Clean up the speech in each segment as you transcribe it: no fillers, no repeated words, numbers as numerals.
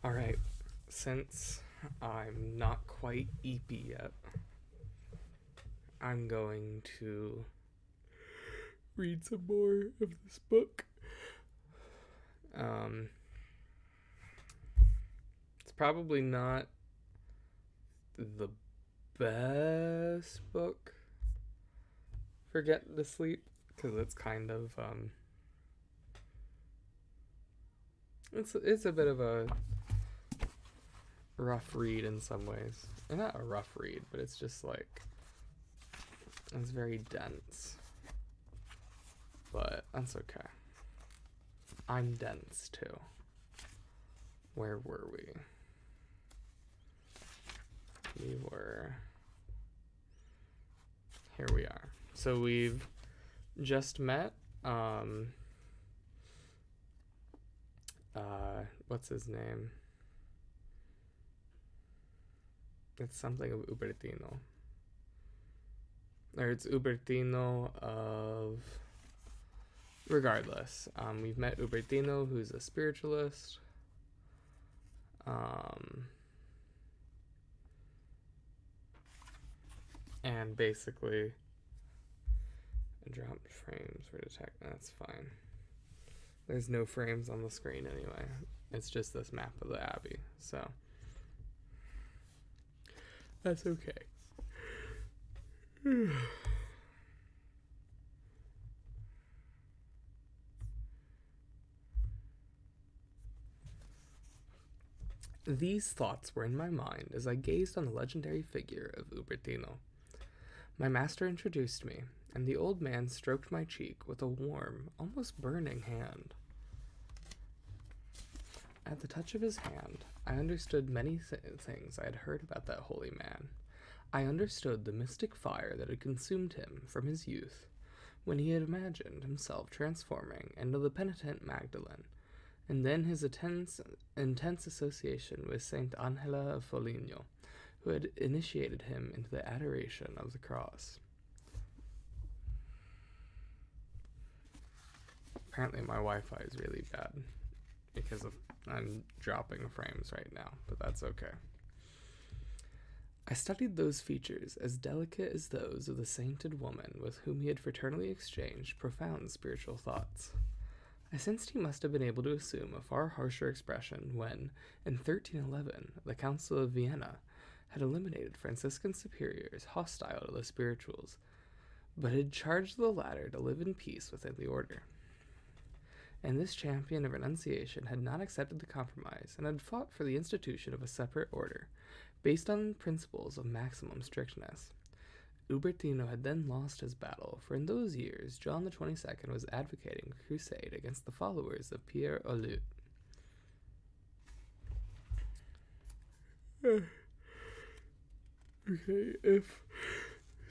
Alright, since I'm not quite eepy yet, I'm going to read some more of this book. Um, it's probably not the best book for getting to sleep because it's kind of it's a bit of a rough read in some ways. And not a rough read, but it's just like it's very dense. But that's okay. I'm dense too. Where were we? We were. Here we are. So we've just met. What's his name? It's something of Ubertino. Or it's Ubertino of. Regardless, we've met Ubertino, who's a spiritualist. And basically, I dropped frames for detect. That's fine. There's no frames on the screen anyway. It's just this map of the Abbey, so that's okay. These thoughts were in my mind as I gazed on the legendary figure of Ubertino. My master introduced me, and the old man stroked my cheek with a warm, almost burning hand. At the touch of his hand, I understood many things I had heard about that holy man. I understood the mystic fire that had consumed him from his youth, when he had imagined himself transforming into the penitent Magdalene, and then his intense association with Saint Angela of Foligno, who had initiated him into the adoration of the cross. Apparently my Wi-Fi is really bad because I'm dropping frames right now, but that's okay. I studied those features as delicate as those of the sainted woman with whom he had fraternally exchanged profound spiritual thoughts. I sensed he must have been able to assume a far harsher expression when, in 1311, the Council of Vienna had eliminated Franciscan superiors hostile to the spirituals, but had charged the latter to live in peace within the order. And this champion of renunciation had not accepted the compromise and had fought for the institution of a separate order, based on principles of maximum strictness. Ubertino had then lost his battle, for in those years John the 22nd was advocating a crusade against the followers of Pierre Olut. Okay, if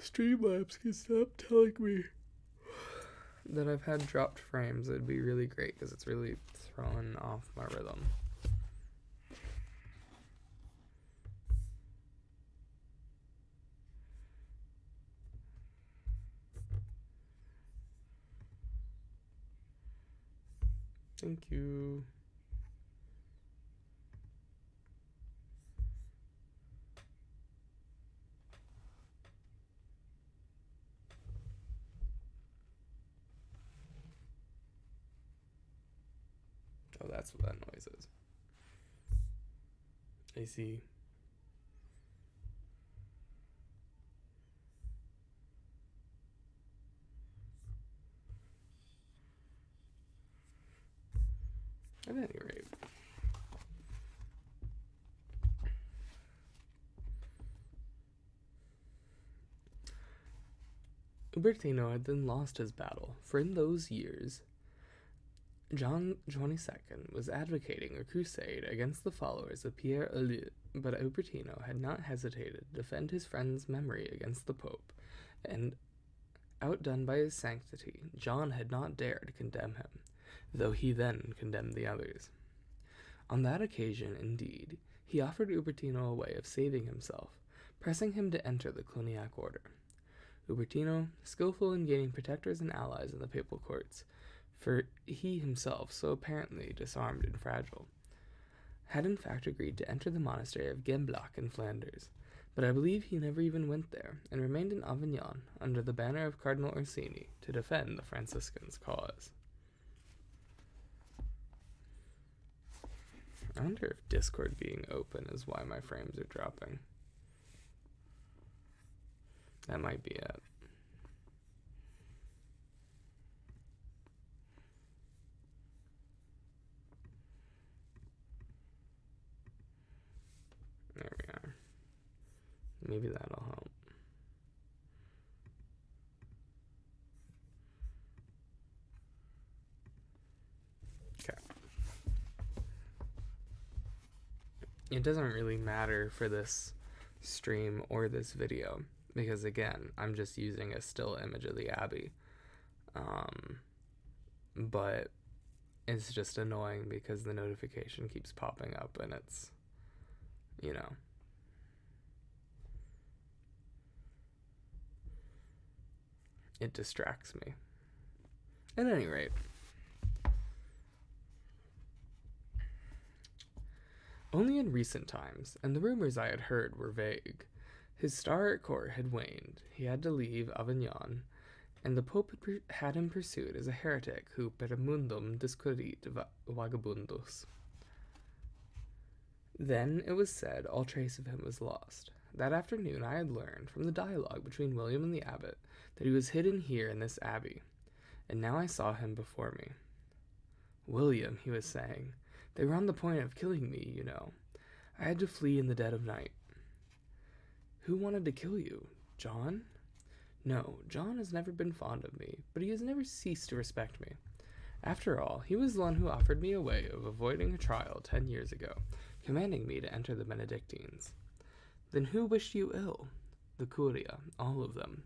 Streamlabs can stop telling me that I've had dropped frames, it'd be really great because it's really throwing off my rhythm. Thank you. Oh, that's what that noise is. I see. At any rate, Ubertino had then lost his battle, for in those years John XXII was advocating a crusade against the followers of Pierre Olut, but Ubertino had not hesitated to defend his friend's memory against the Pope, and outdone by his sanctity, John had not dared condemn him, though he then condemned the others. On that occasion, indeed, he offered Ubertino a way of saving himself, pressing him to enter the Cluniac order. Ubertino, skillful in gaining protectors and allies in the papal courts, for he himself so apparently disarmed and fragile, had in fact agreed to enter the monastery of Gembloch in Flanders, but I believe he never even went there, and remained in Avignon under the banner of Cardinal Orsini to defend the Franciscans' cause. I wonder if Discord being open is why my frames are dropping. That might be it. There we are. Maybe that'll help. Okay. It doesn't really matter for this stream or this video, because again, I'm just using a still image of the Abbey. But it's just annoying because the notification keeps popping up and it's, it distracts me. At any rate, only in recent times, and the rumors I had heard were vague, his star at court had waned. He had to leave Avignon, and the Pope had him pursued as a heretic who per mundum discurrit vagabundus. Then, it was said, all trace of him was lost. That afternoon I had learned, from the dialogue between William and the abbot, that he was hidden here in this abbey, and now I saw him before me. "William," he was saying, "they were on the point of killing me, you know. I had to flee in the dead of night." "Who wanted to kill you? John?" "No, John has never been fond of me, but he has never ceased to respect me. After all, he was the one who offered me a way of avoiding a trial 10 years ago, commanding me to enter the Benedictines." "Then who wished you ill?" "The Curia, all of them.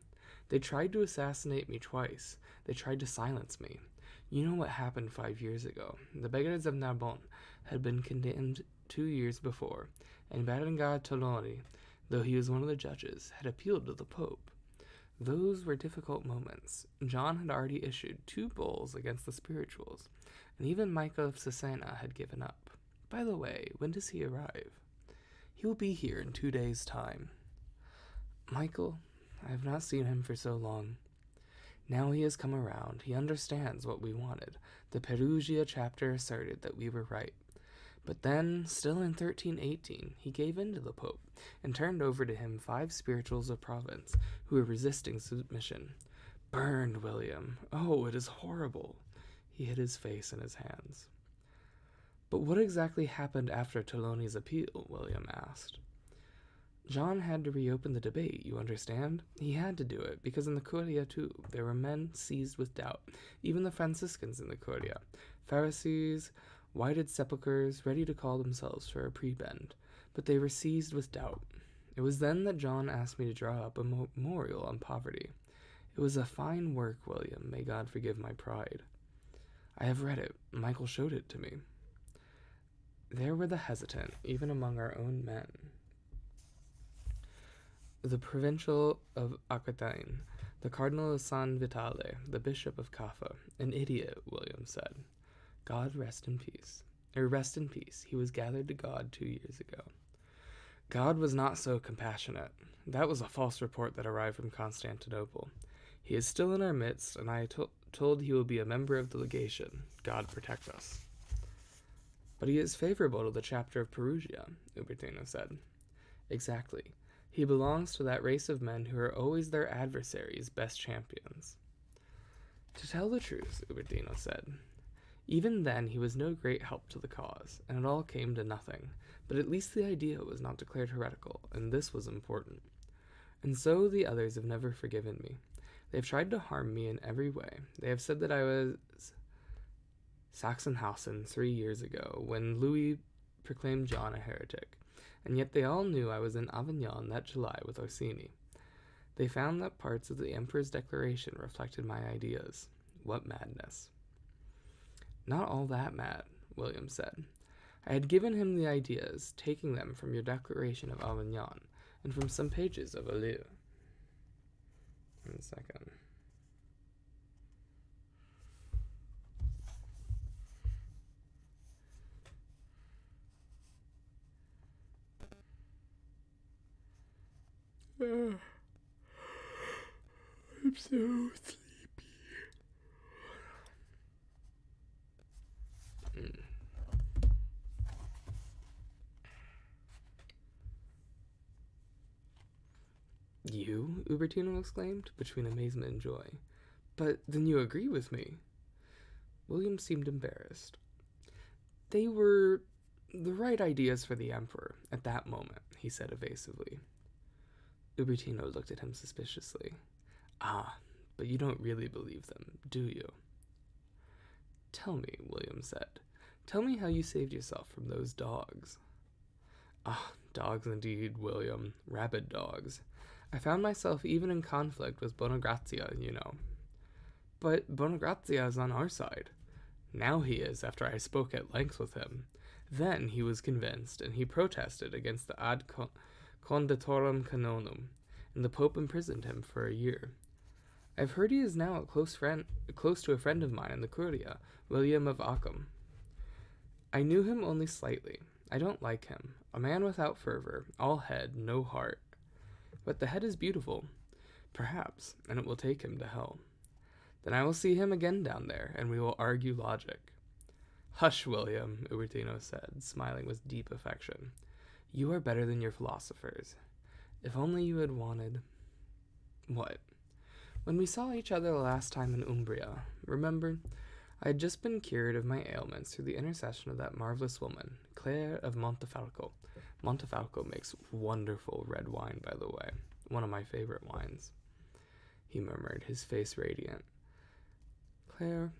They tried to assassinate me twice. They tried to silence me. You know what happened 5 years ago. The beggars of Narbonne had been condemned 2 years before, and Berengar Toloni, though he was one of the judges, had appealed to the Pope. Those were difficult moments. John had already issued 2 bulls against the spirituals, and even Michael of Cesena had given up. By the way, when does he arrive?" "He will be here in 2 days' time." "Michael, I have not seen him for so long. Now he has come around. He understands what we wanted. The Perugia chapter asserted that we were right. But then, still in 1318, he gave in to the Pope, and turned over to him 5 spirituals of Provence, who were resisting submission. Burned William. Oh, it is horrible." He hid his face in his hands. "But what exactly happened after Toloni's appeal?" William asked. "John had to reopen the debate, you understand? He had to do it, because in the Curia, too, there were men seized with doubt, even the Franciscans in the Curia, Pharisees, whited sepulchres, ready to call themselves for a prebend, but they were seized with doubt. It was then that John asked me to draw up a memorial on poverty. It was a fine work, William, may God forgive my pride. I have read it. Michael showed it to me." There were the hesitant, even among our own men. The provincial of Aquitaine, the Cardinal of San Vitale, the Bishop of Caffa, an idiot, William said. God rest in peace. Rest in peace. He was gathered to God 2 years ago. God was not so compassionate. That was a false report that arrived from Constantinople. He is still in our midst, and I told he will be a member of the legation. God protect us. But he is favorable to the chapter of Perugia, Umberto said. Exactly. He belongs to that race of men who are always their adversaries' best champions. To tell the truth, Umberto said, even then he was no great help to the cause, and it all came to nothing, but at least the idea was not declared heretical, and this was important. And so the others have never forgiven me. They have tried to harm me in every way. They have said that I was Sachsenhausen 3 years ago, when Louis proclaimed John a heretic, and yet they all knew I was in Avignon that July with Orsini. They found that parts of the Emperor's declaration reflected my ideas. What madness. Not all that mad, William said. I had given him the ideas, taking them from your declaration of Avignon, and from some pages of Alieu. 1 second. I'm so sleepy. You? Ubertino exclaimed, between amazement and joy. But then you agree with me? William seemed embarrassed. They were the right ideas for the Emperor at that moment, he said evasively. Ubertino looked at him suspiciously. Ah, but you don't really believe them, do you? Tell me, William said. Tell me how you saved yourself from those dogs. Ah, dogs indeed, William. Rabid dogs. I found myself even in conflict with Bonagrazia, you know. But Bonagrazia is on our side. Now he is, after I spoke at length with him. Then he was convinced, and he protested against the ad conditorum canonum, and the Pope imprisoned him for a year. I've heard he is now close to a friend of mine in the Curia, William of Ockham. I knew him only slightly. I don't like him. A man without fervor, all head, no heart. But the head is beautiful, perhaps, and it will take him to hell. Then I will see him again down there, and we will argue logic. Hush, William, Ubertino said, smiling with deep affection. You are better than your philosophers. If only you had wanted... What? When we saw each other the last time in Umbria, remember? I had just been cured of my ailments through the intercession of that marvelous woman, Claire of Montefalco. Montefalco makes wonderful red wine, by the way. One of my favorite wines. He murmured, his face radiant. Claire,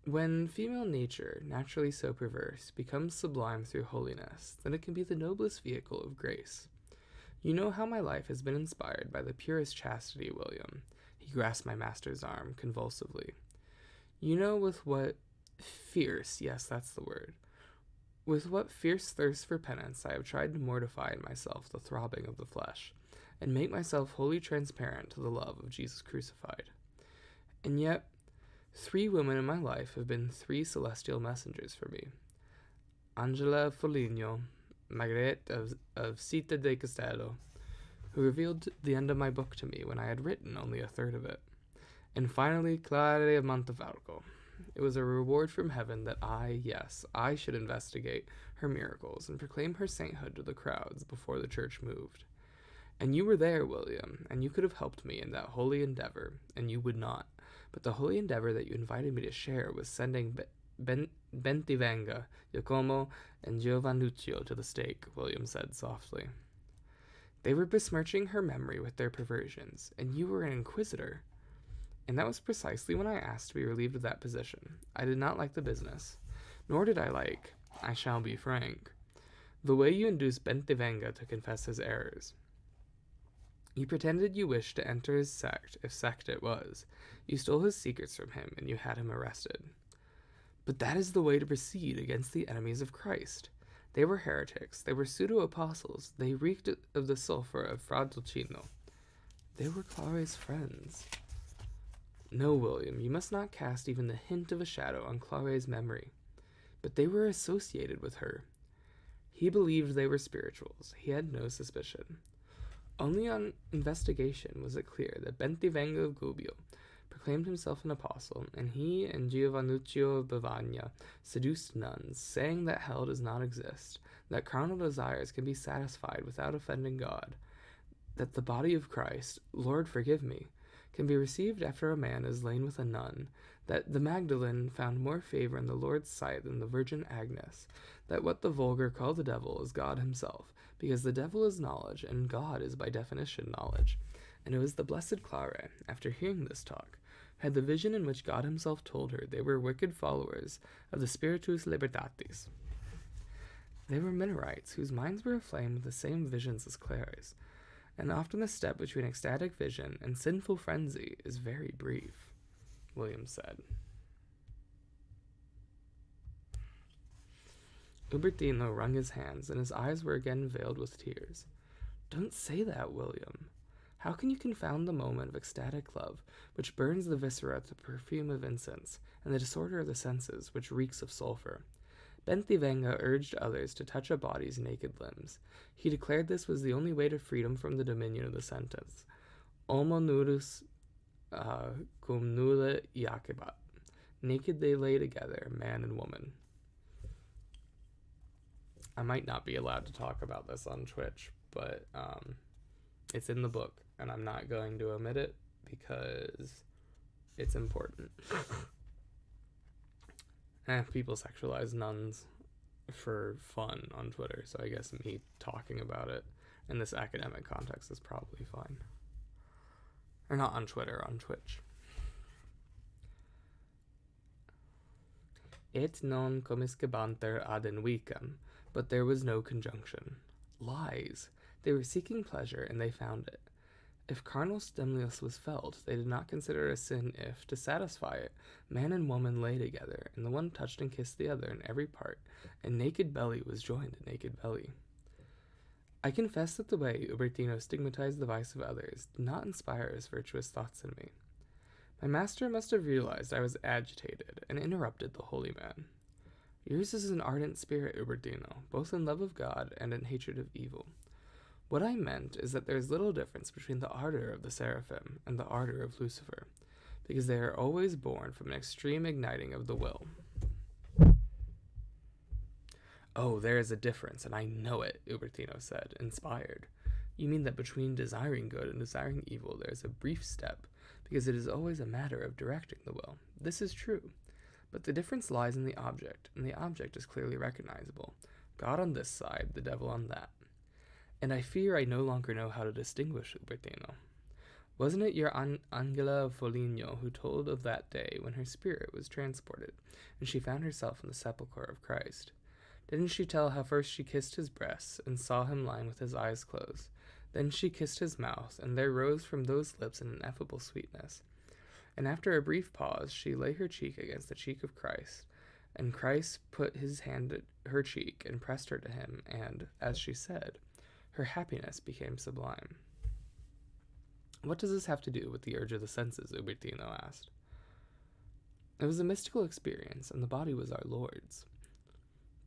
when female nature, naturally so perverse, becomes sublime through holiness, then it can be the noblest vehicle of grace. You know how my life has been inspired by the purest chastity, William. He grasped my master's arm convulsively. You know with what fierce, yes, that's the word, with what fierce thirst for penance I have tried to mortify in myself the throbbing of the flesh, and make myself wholly transparent to the love of Jesus crucified. And yet, 3 women in my life have been 3 celestial messengers for me. Angela of Foligno, Margaret of Città de Castello, who revealed the end of my book to me when I had written only a third of it. And finally, Clare of Montefalco. It was a reward from heaven that I should investigate her miracles and proclaim her sainthood to the crowds before the church moved. And you were there, William, and you could have helped me in that holy endeavor, and you would not. But the holy endeavor that you invited me to share was sending Bentivenga, Giacomo, and Giovannuccio to the stake, William said softly. They were besmirching her memory with their perversions, and you were an inquisitor. And that was precisely when I asked to be relieved of that position. I did not like the business, nor did I shall be frank, the way you induced Bentivenga to confess his errors. You pretended you wished to enter his sect, if sect it was. You stole his secrets from him, and you had him arrested. But that is the way to proceed against the enemies of Christ. They were heretics. They were pseudo-apostles. They reeked of the sulfur of Fra Dolcino. They were Clara's friends. No, William, you must not cast even the hint of a shadow on Clara's memory. But they were associated with her. He believed they were spirituals. He had no suspicion. Only on investigation was it clear that Bentivenga of Gubbio proclaimed himself an apostle, and he and Giovannuccio of Bavagna seduced nuns, saying that hell does not exist, that carnal desires can be satisfied without offending God, that the body of Christ, Lord forgive me, can be received after a man is lain with a nun, that the Magdalene found more favor in the Lord's sight than the Virgin Agnes, that what the vulgar call the devil is God himself, because the devil is knowledge, and God is by definition knowledge. And it was the blessed Clara, after hearing this talk, had the vision in which God himself told her they were wicked followers of the Spiritus Libertatis. They were Minorites, whose minds were aflame with the same visions as Clara's, and often the step between ecstatic vision and sinful frenzy is very brief, William said. Ubertino wrung his hands, and his eyes were again veiled with tears. Don't say that, William. How can you confound the moment of ecstatic love, which burns the viscera to perfume of incense, and the disorder of the senses, which reeks of sulfur? Bentivenga urged others to touch a body's naked limbs. He declared this was the only way to freedom from the dominion of the sentence. Homo nudus cum nulla iacebat. Naked they lay together, man and woman. I might not be allowed to talk about this on Twitch, but it's in the book, and I'm not going to omit it because it's important. People sexualize nuns for fun on Twitter, so I guess me talking about it in this academic context is probably fine. Or not on Twitter, on Twitch. Et non commiscebanter ad invicem, but there was no conjunction. Lies. They were seeking pleasure, and they found it. If carnal stimulus was felt, they did not consider it a sin if, to satisfy it, man and woman lay together, and the one touched and kissed the other in every part, and naked belly was joined to naked belly. I confess that the way Ubertino stigmatized the vice of others did not inspire his virtuous thoughts in me. My master must have realized I was agitated, and interrupted the holy man. Yours is an ardent spirit, Ubertino, both in love of God and in hatred of evil. What I meant is that there is little difference between the ardor of the seraphim and the ardor of Lucifer, because they are always born from an extreme igniting of the will. Oh, there is a difference, and I know it, Ubertino said, inspired. You mean that between desiring good and desiring evil there is a brief step, because it is always a matter of directing the will. This is true. But the difference lies in the object, and the object is clearly recognizable. God on this side, the devil on that. And I fear I no longer know how to distinguish, Ubertino. Wasn't it your Angela of Foligno who told of that day when her spirit was transported, and she found herself in the sepulchre of Christ? Didn't she tell how first she kissed his breasts, and saw him lying with his eyes closed? Then she kissed his mouth, and there rose from those lips an ineffable sweetness. And after a brief pause, she lay her cheek against the cheek of Christ, and Christ put his hand at her cheek and pressed her to him, and, as she said, her happiness became sublime. What does this have to do with the urge of the senses? Ubertino asked. It was a mystical experience, and the body was our Lord's.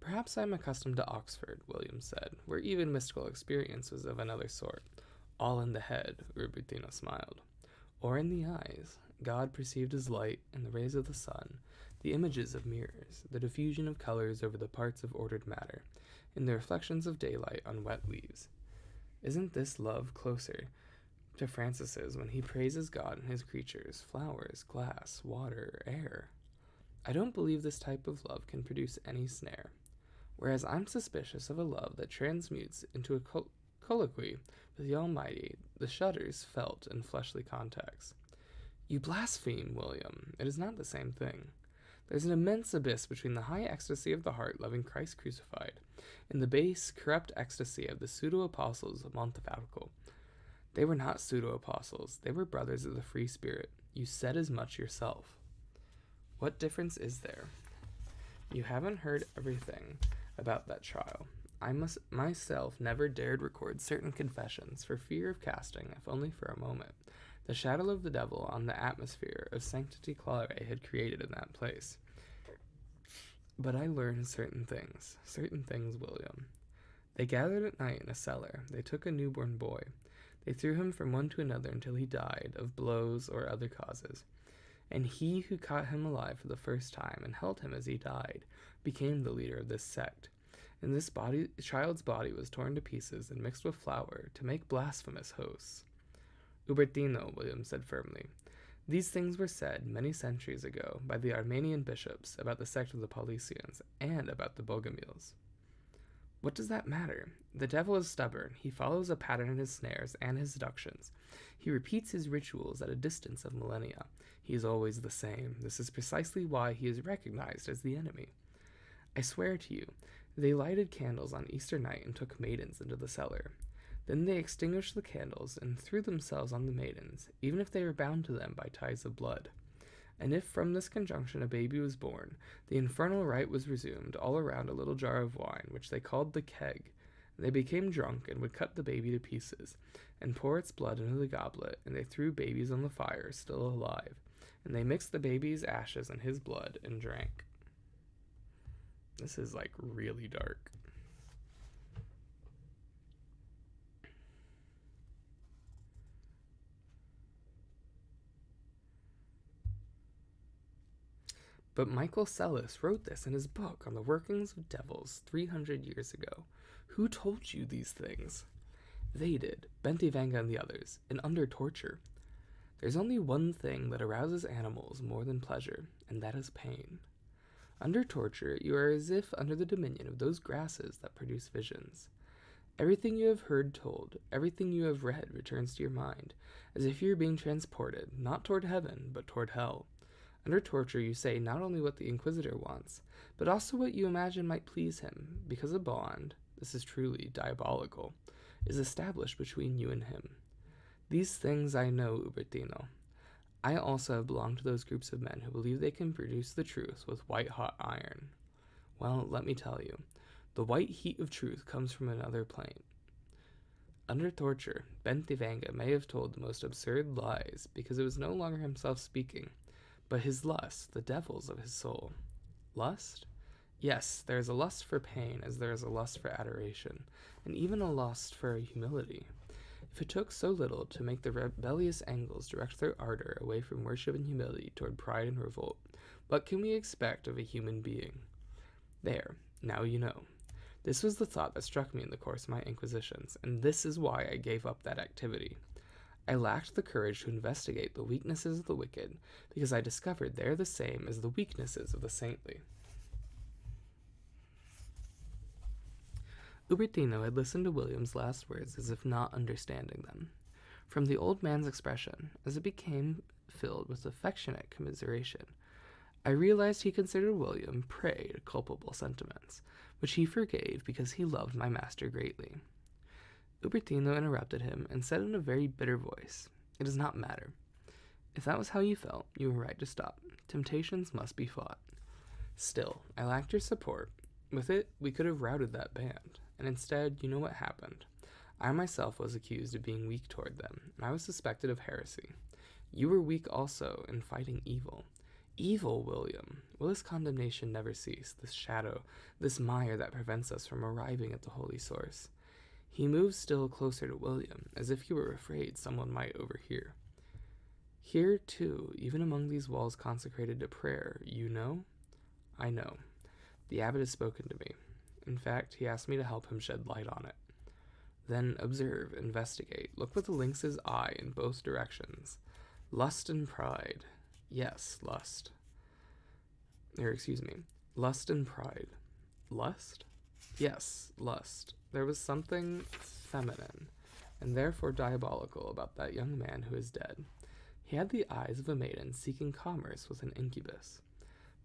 Perhaps I am accustomed to Oxford, William said, where even mystical experience was of another sort. All in the head, Ubertino smiled. Or in the eyes. God perceived as light and the rays of the sun, the images of mirrors, the diffusion of colors over the parts of ordered matter, in the reflections of daylight on wet leaves. Isn't this love closer to Francis's when he praises God and his creatures, flowers, glass, water, air? I don't believe this type of love can produce any snare, whereas I'm suspicious of a love that transmutes into a colloquy with the Almighty the shudders felt in fleshly contacts. You blaspheme, William. It is not the same thing. There's an immense abyss between the high ecstasy of the heart loving Christ crucified and the base, corrupt ecstasy of the pseudo-apostles of Montefalco. They were not pseudo-apostles. They were brothers of the free spirit. You said as much yourself. What difference is there? You haven't heard everything about that trial. I myself never dared record certain confessions for fear of casting, if only for a moment, the shadow of the devil on the atmosphere of Sanctity Clarae had created in that place. But I learned certain things, William. They gathered at night in a cellar. They took a newborn boy. They threw him from one to another until he died, of blows or other causes. And he who caught him alive for the first time and held him as he died became the leader of this sect. And this child's body was torn to pieces and mixed with flour to make blasphemous hosts. Ubertino, William said firmly. These things were said many centuries ago by the Armenian bishops about the sect of the Paulicians and about the Bogomils. What does that matter? The devil is stubborn. He follows a pattern in his snares and his seductions. He repeats his rituals at a distance of millennia. He is always the same. This is precisely why he is recognized as the enemy. I swear to you, they lighted candles on Easter night and took maidens into the cellar. Then they extinguished the candles and threw themselves on the maidens, even if they were bound to them by ties of blood. And if from this conjunction a baby was born, the infernal rite was resumed all around a little jar of wine, which they called the keg. They became drunk and would cut the baby to pieces, and pour its blood into the goblet, and they threw babies on the fire, still alive, and they mixed the baby's ashes and his blood and drank. This is like really dark. But Michael Sellis wrote this in his book on the workings of devils 300 years ago. Who told you these things? They did, Bentivanga and the others, and under torture. There's only one thing that arouses animals more than pleasure, and that is pain. Under torture, you are as if under the dominion of those grasses that produce visions. Everything you have heard told, everything you have read returns to your mind, as if you were being transported, not toward heaven, but toward hell. Under torture, you say not only what the Inquisitor wants, but also what you imagine might please him, because a bond, this is truly diabolical, is established between you and him. These things I know, Ubertino. I also have belonged to those groups of men who believe they can produce the truth with white-hot iron. Well, let me tell you, the white heat of truth comes from another plane. Under torture, Bentivanga may have told the most absurd lies because it was no longer himself speaking, but his lust, the devils of his soul. Lust? Yes, there is a lust for pain as there is a lust for adoration, and even a lust for humility. If it took so little to make the rebellious Angles direct their ardor away from worship and humility toward pride and revolt, what can we expect of a human being? There, now you know. This was the thought that struck me in the course of my inquisitions, and this is why I gave up that activity. I lacked the courage to investigate the weaknesses of the wicked, because I discovered they are the same as the weaknesses of the saintly. Ubertino had listened to William's last words as if not understanding them. From the old man's expression, as it became filled with affectionate commiseration, I realized he considered William prey to culpable sentiments, which he forgave because he loved my master greatly. Ubertino interrupted him and said in a very bitter voice, "It does not matter. If that was how you felt, you were right to stop. Temptations must be fought. Still, I lacked your support. With it, we could have routed that band. And instead, you know what happened. I myself was accused of being weak toward them, and I was suspected of heresy. You were weak also in fighting evil. Evil, William! Will this condemnation never cease, this shadow, this mire that prevents us from arriving at the holy source?" He moved still closer to William, as if he were afraid someone might overhear. "Here, too, even among these walls consecrated to prayer, you know?" "I know. The abbot has spoken to me. In fact, he asked me to help him shed light on it." "Then observe, investigate, look with the lynx's eye in both directions. Lust and pride. Yes, lust. Lust and pride. Lust? Yes, lust. There was something feminine, and therefore diabolical, about that young man who is dead. He had the eyes of a maiden seeking commerce with an incubus.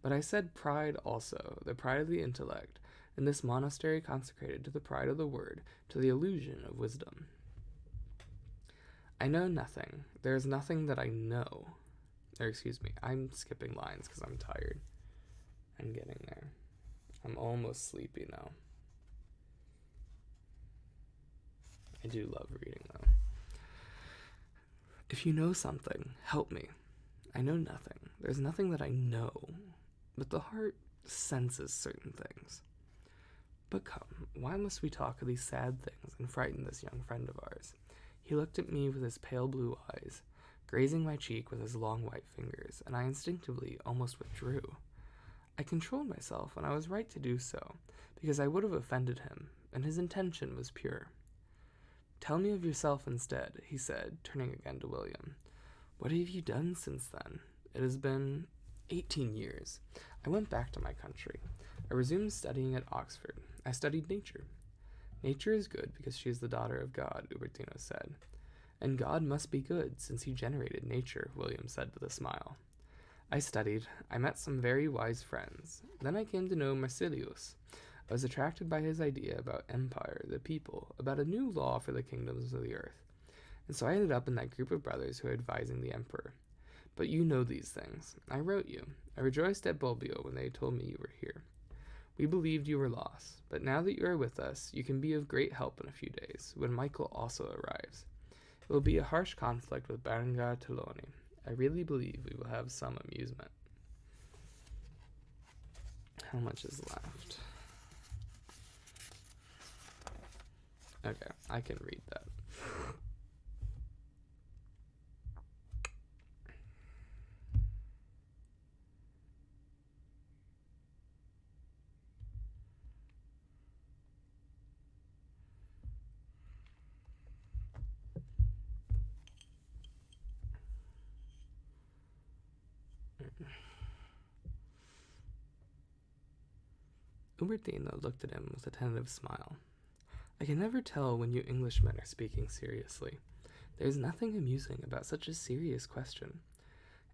But I said pride also, the pride of the intellect, in this monastery consecrated to the pride of the word, to the illusion of wisdom. I know nothing. There is nothing that I know. I'm skipping lines because I'm tired. I'm getting there. I'm almost sleepy now. I do love reading, though. If you know something, help me. I know nothing. There's nothing that I know, but the heart senses certain things. But come, why must we talk of these sad things and frighten this young friend of ours? He looked at me with his pale blue eyes, grazing my cheek with his long white fingers, and I instinctively almost withdrew. I controlled myself, and I was right to do so, because I would have offended him, and his intention was pure. "Tell me of yourself instead," he said, turning again to William. "What have you done since then? It has been 18 years. I went back to my country. I resumed studying at Oxford. I studied nature." "Nature is good because she is the daughter of God," Ubertino said. "And God must be good, since he generated nature," William said with a smile. "I studied. I met some very wise friends. Then I came to know Marsilius. I was attracted by his idea about empire, the people, about a new law for the kingdoms of the earth. And so I ended up in that group of brothers who are advising the emperor. But you know these things. I wrote you. I rejoiced at Bobbio when they told me you were here. We believed you were lost, but now that you are with us, you can be of great help in a few days, when Michael also arrives. It will be a harsh conflict with Berengar Toloni. I really believe we will have some amusement." How much is left? Okay, I can read that. Umberto looked at him with a tentative smile. I can never tell when you Englishmen are speaking seriously. There is nothing amusing about such a serious question.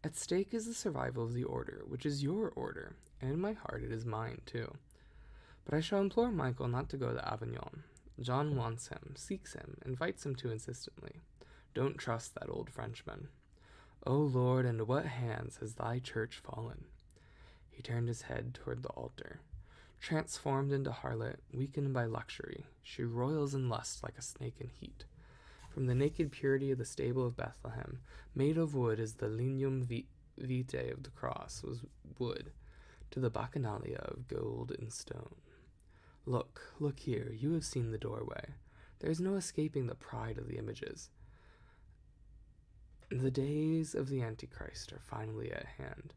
At stake is the survival of the order, which is your order, and in my heart it is mine too. But I shall implore Michael not to go to Avignon. John wants him, seeks him, invites him to insistently. Don't trust that old Frenchman. O Lord, into what hands has thy church fallen? He turned his head toward the altar. Transformed into harlot, weakened by luxury, she roils in lust like a snake in heat. From the naked purity of the stable of Bethlehem, made of wood as the lignum vitae of the cross was wood, to the bacchanalia of gold and stone. Look here, you have seen the doorway. There is no escaping the pride of the images. The days of the Antichrist are finally at hand,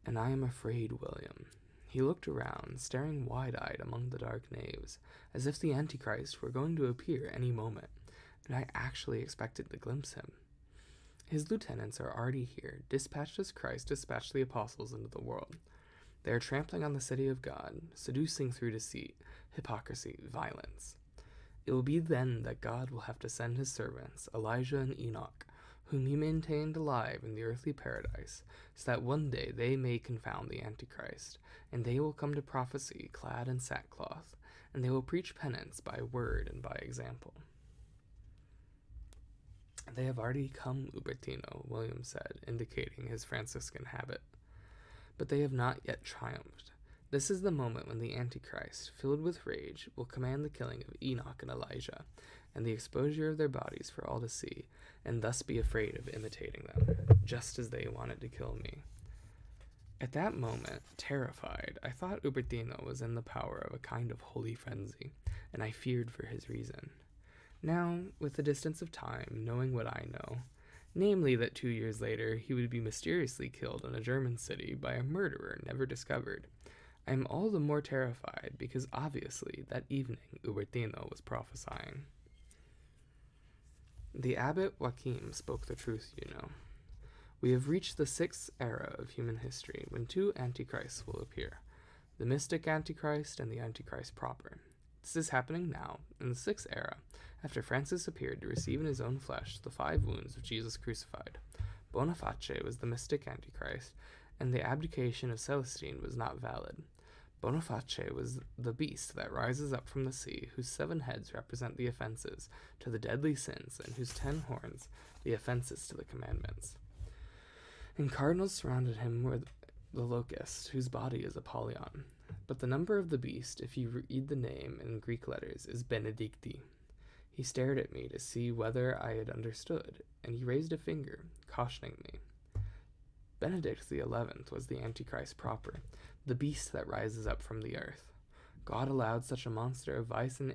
and I am afraid, William. He looked around, staring wide-eyed among the dark naves, as if the Antichrist were going to appear any moment, and I actually expected to glimpse him. His lieutenants are already here, dispatched as Christ dispatched the apostles into the world. They are trampling on the city of God, seducing through deceit, hypocrisy, violence. It will be then that God will have to send his servants, Elijah and Enoch, whom he maintained alive in the earthly paradise, so that one day they may confound the Antichrist, and they will come to prophecy clad in sackcloth, and they will preach penance by word and by example. They have already come, Ubertino, William said, indicating his Franciscan habit. But they have not yet triumphed. This is the moment when the Antichrist, filled with rage, will command the killing of Enoch and Elijah, and the exposure of their bodies for all to see, and thus be afraid of imitating them, just as they wanted to kill me. At that moment, terrified, I thought Ubertino was in the power of a kind of holy frenzy, and I feared for his reason. Now, with the distance of time, knowing what I know, namely that 2 years later he would be mysteriously killed in a German city by a murderer never discovered, I am all the more terrified because obviously that evening Ubertino was prophesying. The abbot Joachim spoke the truth, you know. We have reached the 6th era of human history when 2 antichrists will appear, the mystic Antichrist and the Antichrist proper. This is happening now, in the 6th era, after Francis appeared to receive in his own flesh the 5 wounds of Jesus crucified. Boniface was the mystic Antichrist, and the abdication of Celestine was not valid. Boniface was the beast that rises up from the sea, whose 7 heads represent the offenses to the deadly sins, and whose 10 horns the offenses to the commandments. And cardinals surrounded him were the locust, whose body is Apollyon. But the number of the beast, if you read the name in Greek letters, is Benedicti. He stared at me to see whether I had understood, and he raised a finger, cautioning me. Benedict the 11th was the Antichrist proper, the beast that rises up from the earth. God allowed such a monster of vice and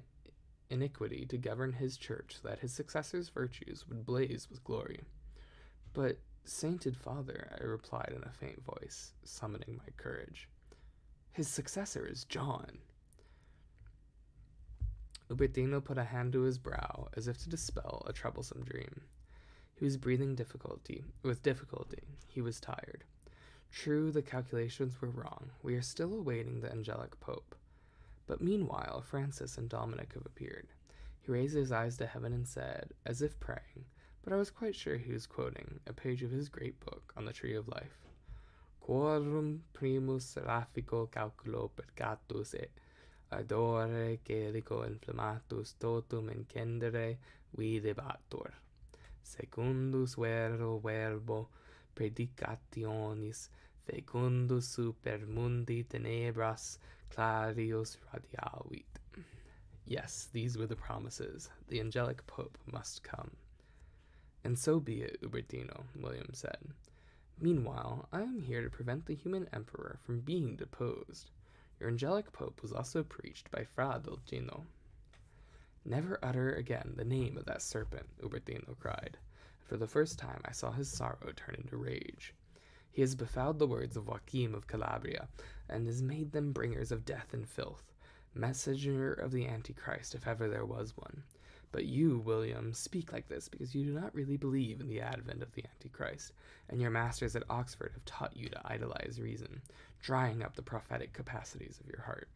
iniquity to govern his church so that his successor's virtues would blaze with glory. But, sainted Father, I replied in a faint voice, summoning my courage, his successor is John. Ubertino put a hand to his brow as if to dispel a troublesome dream. He was breathing with difficulty. He was tired. True, the calculations were wrong. We are still awaiting the angelic pope. But meanwhile, Francis and Dominic have appeared. He raised his eyes to heaven and said, as if praying, but I was quite sure he was quoting a page of his great book on the Tree of Life. Quorum primus raffico calculo peccatus et ardore celico inflammatus totum incendere videbatur. Secundus vero verbo predicationis fecundus super mundi tenebras clarius radiavit. Yes, these were the promises. The angelic pope must come. And so be it, Ubertino, William said. Meanwhile, I am here to prevent the human emperor from being deposed. Your angelic pope was also preached by Fra Dolcino. Never utter again the name of that serpent, Ubertino cried. For the first time I saw his sorrow turn into rage. He has befouled the words of Joachim of Calabria, and has made them bringers of death and filth, messenger of the Antichrist, if ever there was one. But you, William, speak like this because you do not really believe in the advent of the Antichrist, and your masters at Oxford have taught you to idolize reason, drying up the prophetic capacities of your heart.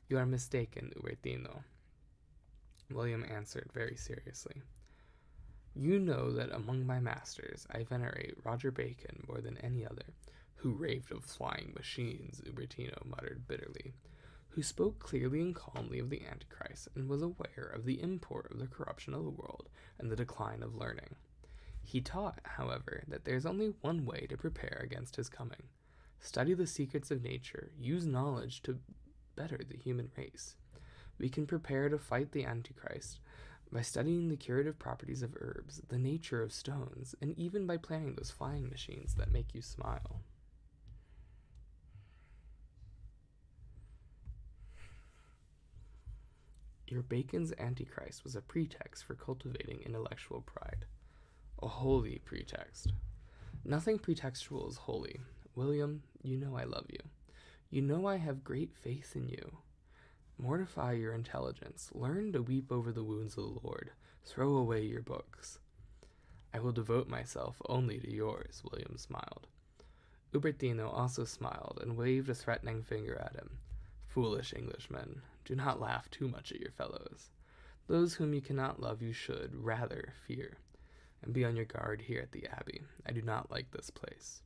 You are mistaken, Ubertino, William answered very seriously. You know that among my masters I venerate Roger Bacon more than any other, who raved of flying machines, Ubertino muttered bitterly, who spoke clearly and calmly of the Antichrist, and was aware of the import of the corruption of the world and the decline of learning. He taught, however, that there is only one way to prepare against his coming. Study the secrets of nature, use knowledge to better the human race. We can prepare to fight the Antichrist by studying the curative properties of herbs, the nature of stones, and even by planning those flying machines that make you smile. Your Bacon's Antichrist was a pretext for cultivating intellectual pride. A holy pretext. Nothing pretextual is holy. William, you know I love you. You know I have great faith in you. Mortify your intelligence. Learn to weep over the wounds of the Lord. Throw away your books. I will devote myself only to yours, William smiled. Ubertino also smiled and waved a threatening finger at him. Foolish Englishmen, do not laugh too much at your fellows. Those whom you cannot love you should, rather, fear. And be on your guard here at the Abbey. I do not like this place.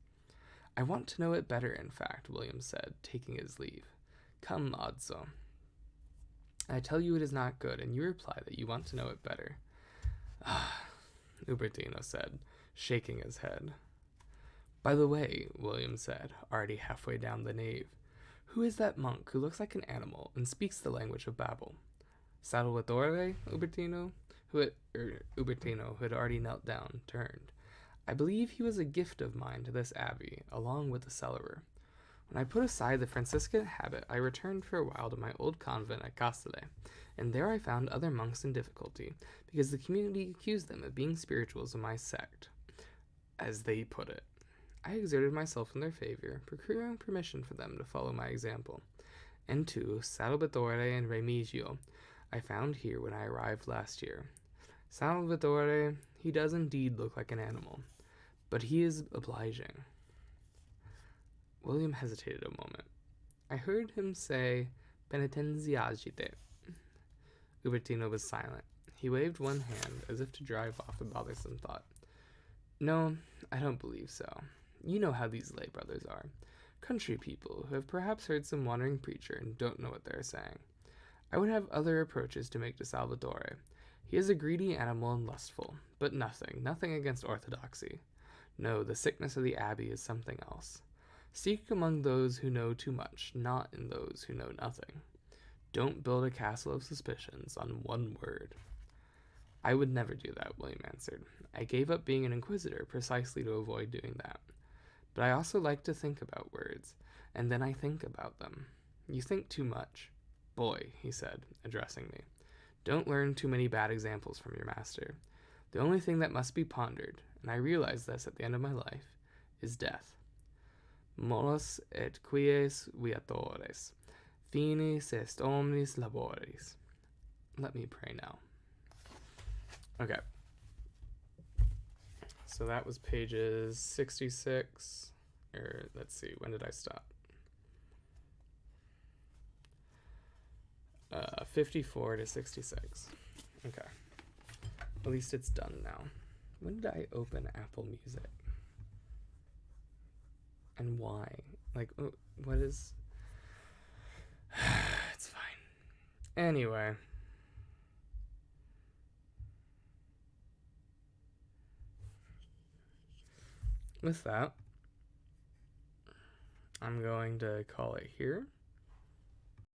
I want to know it better, in fact, William said, taking his leave. Come, Odso. I tell you it is not good, and you reply that you want to know it better. Ah, Ubertino said, shaking his head. By the way, William said, already halfway down the nave, who is that monk who looks like an animal and speaks the language of Babel? Salvatore, Ubertino, who had already knelt down, turned. I believe he was a gift of mine to this abbey, along with the cellarer. When I put aside the Franciscan habit, I returned for a while to my old convent at Castile, and there I found other monks in difficulty, because the community accused them of being spirituals of my sect, as they put it. I exerted myself in their favor, procuring permission for them to follow my example. And two, Salvatore and Remigio, I found here when I arrived last year. Salvatore, he does indeed look like an animal, but he is obliging. William hesitated a moment. I heard him say, penitenziagite. Ubertino was silent. He waved one hand as if to drive off a bothersome thought. No, I don't believe so. You know how these lay brothers are. Country people who have perhaps heard some wandering preacher and don't know what they are saying. I would have other reproaches to make to Salvatore. He is a greedy animal and lustful, but nothing against orthodoxy. No, the sickness of the abbey is something else. Seek among those who know too much, not in those who know nothing. Don't build a castle of suspicions on one word. I would never do that, William answered. I gave up being an inquisitor precisely to avoid doing that. But I also like to think about words, and then I think about them. You think too much. Boy, he said, addressing me, don't learn too many bad examples from your master. The only thing that must be pondered, and I realized this at the end of my life, is death. Molus et quies viatores, finis est omnis laboris. Let me pray now. Okay. So that was pages 66, or let's see, when did I stop? 54 to 66. Okay. At least it's done now. When did I open Apple Music? And why? Like, what is... It's fine. Anyway. With that, I'm going to call it here.